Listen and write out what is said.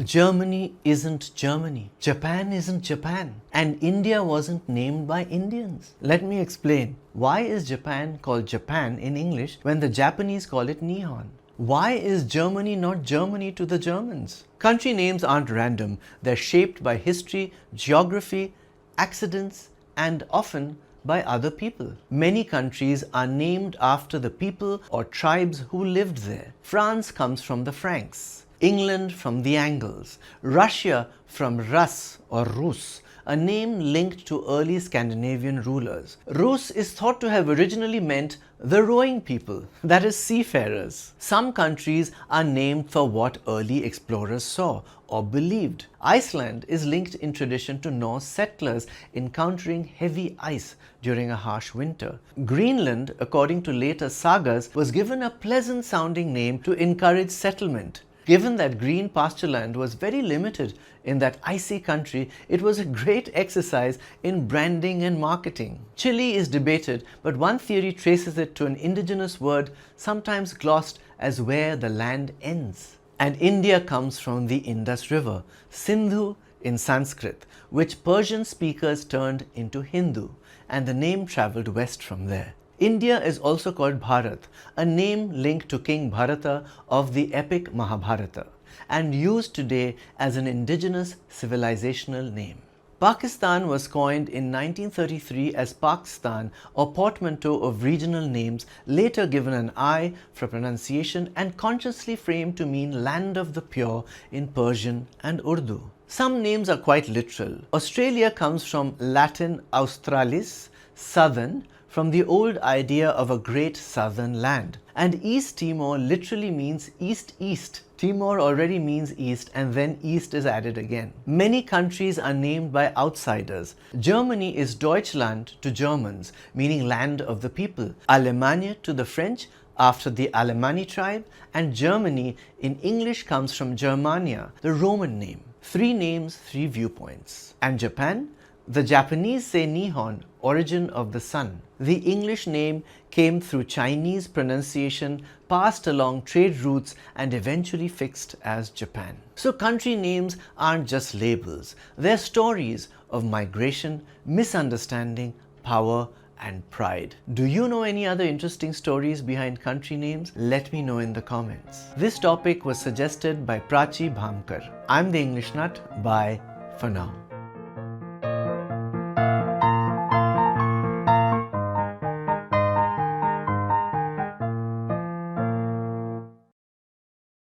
Germany isn't Germany. Japan isn't Japan. And India wasn't named by Indians. Let me explain. Why is Japan called Japan in English when the Japanese call it Nihon? Why is Germany not Germany to the Germans? Country names aren't random. They're shaped by history, geography, accidents, and often by other people. Many countries are named after the people or tribes who lived there. France comes from the Franks, England from the Angles, Russia from Rus or Rus, a name linked to early Scandinavian rulers. Rus is thought to have originally meant the rowing people, that is seafarers. Some countries are named for what early explorers saw or believed. Iceland is linked in tradition to Norse settlers encountering heavy ice during a harsh winter. Greenland, according to later sagas, was given a pleasant sounding name to encourage settlement. Given that green pasture land was very limited in that icy country, it was a great exercise in branding and marketing. Chile is debated, but one theory traces it to an indigenous word sometimes glossed as where the land ends. And India comes from the Indus River, Sindhu in Sanskrit, which Persian speakers turned into Hindu, and the name travelled west from there. India is also called Bharat, a name linked to King Bharata of the epic Mahabharata, and used today as an indigenous civilizational name. Pakistan was coined in 1933 as Pakistan, or portmanteau of regional names, later given an I for pronunciation and consciously framed to mean land of the pure in Persian and Urdu. Some names are quite literal. Australia comes from Latin australis, southern, from the old idea of a great southern land. And East Timor literally means east-east. Timor already means east, and then east is added again. Many countries are named by outsiders. Germany is Deutschland to Germans, meaning land of the people. Allemagne to the French, after the Alemanni tribe, and Germany in English comes from Germania, the Roman name. 3 names, 3 viewpoints. And Japan? The Japanese say Nihon, origin of the sun. The English name came through Chinese pronunciation, passed along trade routes, and eventually fixed as Japan. So country names aren't just labels. They're stories of migration, misunderstanding, power, and pride. Do you know any other interesting stories behind country names? Let me know in the comments. This topic was suggested by Prachi Bhamkar. I'm the English Nut. Bye for now.